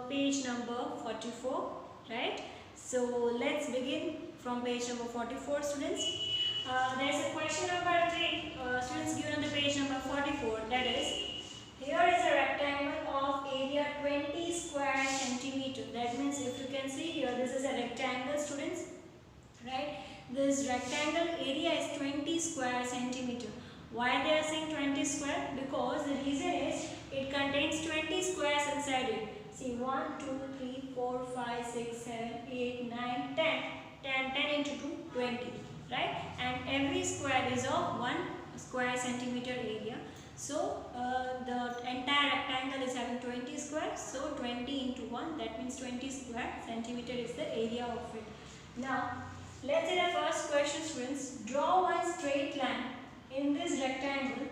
page number 44, right? So let's begin from page number 44, students. There is a question number 3, students, given on the page number 44. That is, here is a rectangle of area 20 square centimeter. That means, if you can see here, this is a rectangle, students, right? This rectangle area is 20 square centimeter. Why they are saying 20 square? Because the reason is it contains 20 squares inside it. See, 1, 2, 3, 4, 5, 6, 7, 8, 9, 10. 10 into 2, 20. Right? And every square is of 1 square centimeter area. So, the entire rectangle is having 20 squares. So, 20 into 1, that means 20 square centimeter is the area of it. Now, let's say the first question, students. Draw one straight line in this rectangle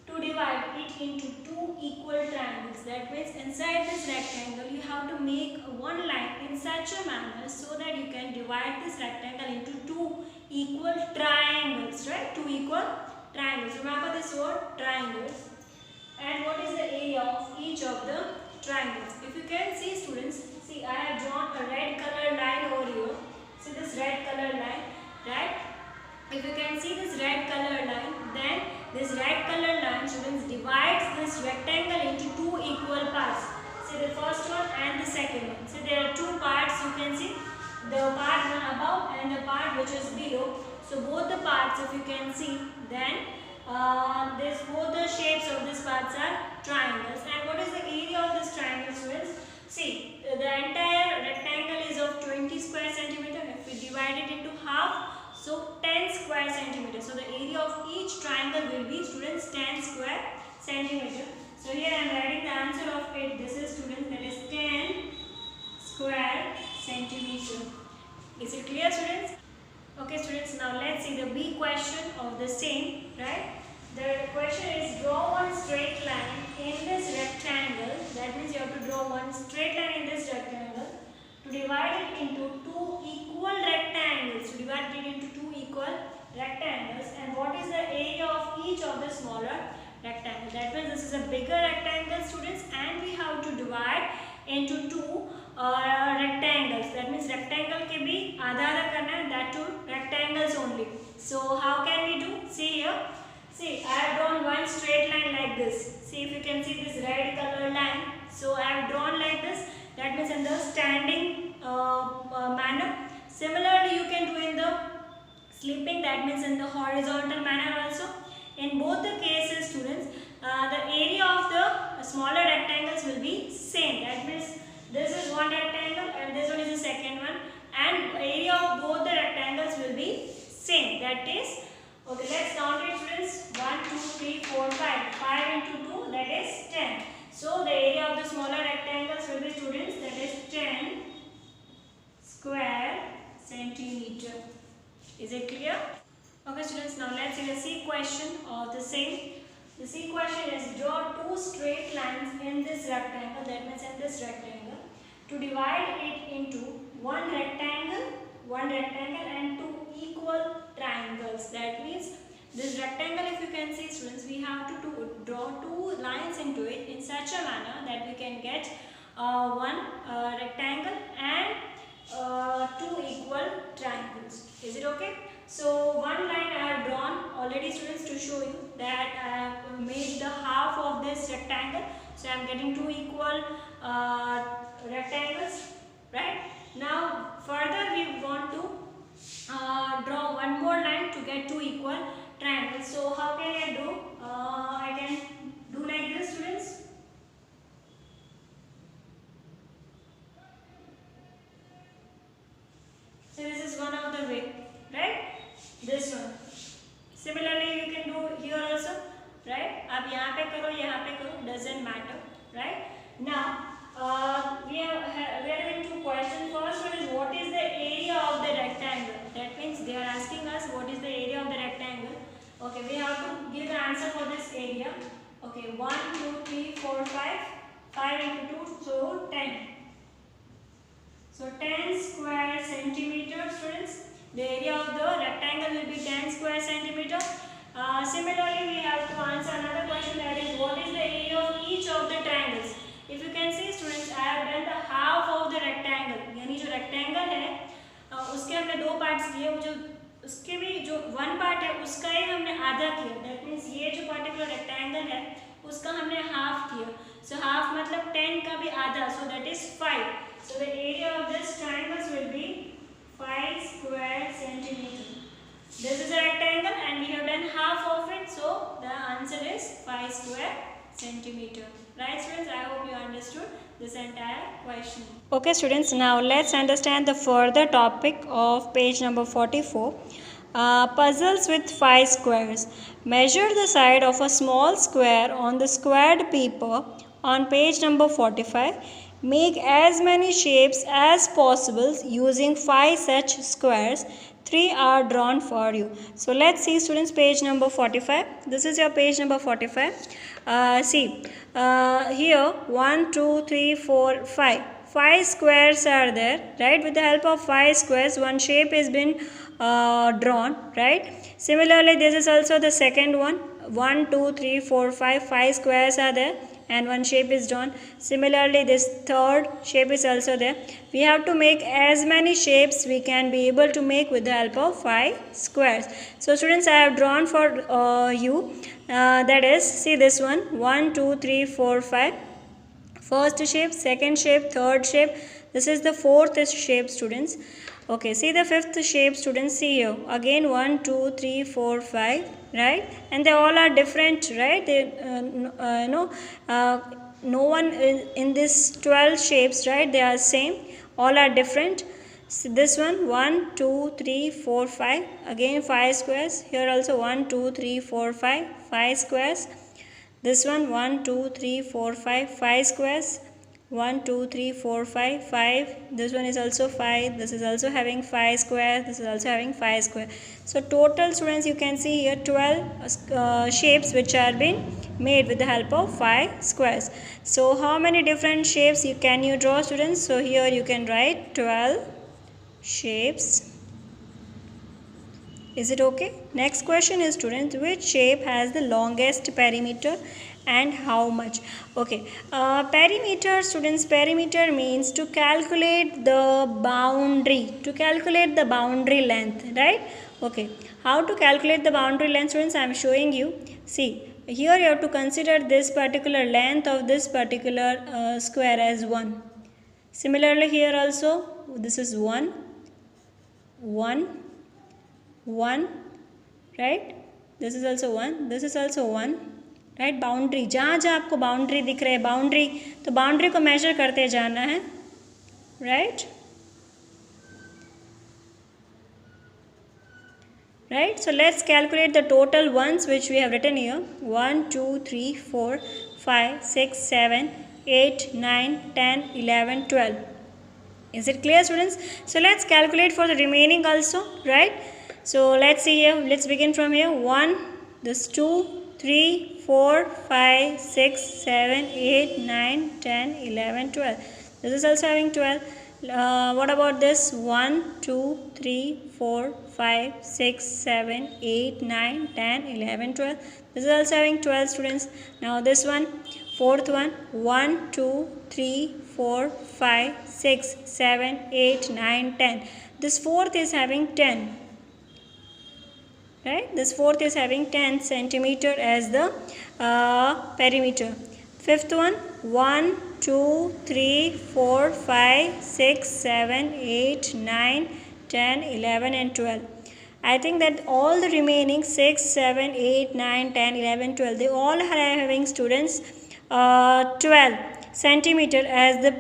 to divide it into two equal triangles. That means, inside this rectangle you have to make one line in such a manner so that you can divide this rectangle into two equal triangles, right? Two equal triangles. Remember this word, triangles. And what is the area of each of the triangles? If you can see, students, see, I have drawn a red color line over here. See this red color line, right? If you can see this red color line, then this red color line, students, divides this rectangle into two equal parts. See the first one and the second one. So there are two parts, you can see, the part one above and the part which is below. So both the parts, if you can see, then both the shapes of these parts are triangles. And what is the area of this triangle, students? See, the entire rectangle is of 20 square centimeter. If we divide it into half, so 10 square centimeter. So the area of each triangle will be, students, 10 square centimeter. So here I am writing the answer of it. This is, students, that is 10 square centimeter. Is it clear, students? Okay, students, now let's see the B question of the same, right? The question is, draw one straight line in this rectangle. That means you have to draw one straight line in this rectangle to divide it into two equal rectangles. To divide it into two equal rectangles. And what is the area of each of the smaller rectangles? That means this is a bigger rectangle, students, and we have to divide into two rectangles. That means rectangle ke bhi आधा आधा करना है, that two rectangles only. So how can we do? See here. See, I have drawn one straight line like this. See, if you can see this red color line. So I have drawn like this. That means in the standing manner. Similarly, you can do in the sleeping. That means in the horizontal manner also. In both the cases, students, the area of the smaller rectangles will be same. That means this is one rectangle and this one is the second one. And area of both the rectangles will be same. That is, okay, let's count it, students. 1, 2, 3, 4, 5. 5 into 2, that is 10. So the area of the smaller rectangles will be, students, that is 10 square centimeter. Is it clear? Okay, students, now let's see the C question of the same. The C question is, draw two straight lines in this rectangle, that means in this rectangle, to divide it into one rectangle and two equal triangles. That means this rectangle, if you can see, students, we have to draw two lines into it in such a manner that we can get one rectangle and two equal triangles. Is it okay? So one line I have drawn already, students, to show you that I have made the half of this rectangle. So I am getting two equal rectangles, right? Now further we want to draw one more line to get two equal triangles. So how can I do? I can do like this, students. So this is one of the way, right? This one. Similarly, you can do here also, right? आप यहाँ पे करो, doesn't matter, right? Now we are having two questions. First one is, what is the area of the rectangle? That means they are asking us what is the area of the rectangle. Okay, we have to give the answer for this area. Okay, 1, 2, 3, 4, 5. 5 into 2, so 10. So 10 square centimeter, students. The area of the rectangle will be 10 square centimeter. Similarly, we have to answer another question, that is, what is the area of each of the triangles? If you can see, students, I have done the rectangle है उसके हमने दो parts लिए, वो जो उसके भी जो वन पार्ट है उसका ही हमने आधा किया, दैट मीन्स ये जो पर्टिकुलर रेक्टेंगल है उसका हमने हाफ किया, सो हाफ मतलब 10 का भी आधा, so that is 5. So the area of this triangle will be 5 square centimeter. This is a rectangle and we have done half of it, so the answer is 5 square centimeter. Right students, I hope you understood this entire question. Okay students, now let's understand the further topic of page number 44. Puzzles with 5 squares. Measure the side of a small square on the squared paper on page number 45. Make as many shapes as possible using 5 such squares. 3 are drawn for you. So let's see students, page number 45. This is your page number 45. See here 1 2 3 4 5. 5 squares are there, right? With the help of 5 squares one shape has been drawn, right? Similarly this is also the second one. 1 2 3 4 5. 5 squares are there and one shape is drawn. Similarly this third shape is also there. We have to make as many shapes we can be able to make with the help of 5 squares. So students, I have drawn for you, that is, see this one, 1 2 3 4 5. First shape, second shape, third shape. This is the fourth shape students. Okay, see the fifth shape students. See here again 1 2 3 4 5, right? And they all are different, right? They no one in this 12 shapes, right? They are same, all are different. So this one 1 2 3 4 5, again 5 squares. Here also 1 2 3 4 5, 5 squares. This one 1 2 3 4 5, 5 squares. 1 2 3 4 5, 5. This one is also 5. This is also having 5 square. This is also having 5 square. So total students, you can see here 12 shapes which are being made with the help of 5 squares. So how many different shapes can you draw students? So here you can write 12 shapes. Is it okay? Next question is students, which shape has the longest perimeter and how much? Okay, perimeter students, perimeter means to calculate the boundary, to calculate the boundary length, right? Okay, how to calculate the boundary length students? I am showing you. See here you have to consider this particular length of this particular square as 1. Similarly here also this is 1 1 1, right? This is also 1, this is also 1, right? Boundary, जहाँ जहाँ आपको boundary दिख रहे हैं, boundary, तो boundary को major करते जाना है, right? Right? So let's calculate the total ones which we have written here. 1 2 3 4 5 6 7 8 9 10 11 12. Is it clear students? So let's calculate for the remaining also, right? So let's see here, let's begin from here. 1, this 2 3 4 5 6 7 8 9 10 11 12. This is also having 12. What about this? 1 2 3 4 5 6 7 8 9 10 11 12. This is also having 12 students. Now this one, fourth one, 1 2 3 4 5 6 7 8 9 10. This fourth is having 10, right? This fourth is having 10 centimeter as the perimeter. Fifth one, 1 2 3 4 5 6 7 8 9 10 11 and 12. I think that all the remaining 6 7 8 9 10 11 12, they all are having students 12 centimeter as the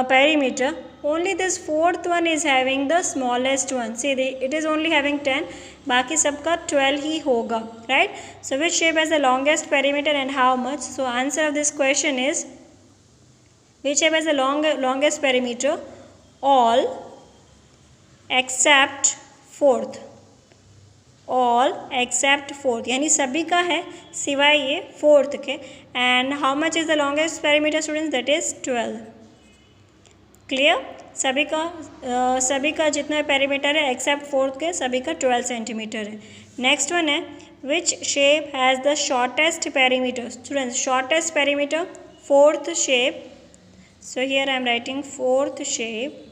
perimeter. Only this fourth one is having the smallest one. See, it is only having 10. बाकी सबका 12 ही होगा, right? So which shape has the longest perimeter and how much? So answer of this question is, which shape has the longest perimeter? All except fourth. All except fourth, यानी सभी का है सिवाय ये fourth के. And how much is the longest perimeter students? That is 12. Clear? सभी का जितना पेरीमीटर है एक्सेप्ट फोर्थ के सभी का 12 सेंटीमीटर है. नेक्स्ट वन है, which shape has the shortest perimeter? Students, shortest perimeter fourth shape. So here I am writing fourth shape.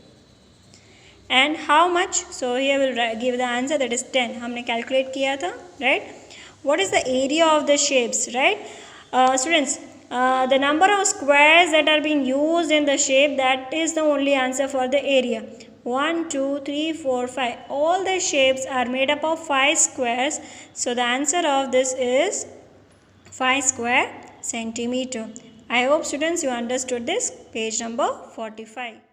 and how much? So here we'll give the answer, that is 10. हमने calculate किया था, right? What is the area of the shapes, right? Students, the number of squares that are being used in the shape, that is the only answer for the area. 1, 2, 3, 4, 5. All the shapes are made up of 5 squares. So the answer of this is 5 square centimeter. I hope students you understood this. Page number 45.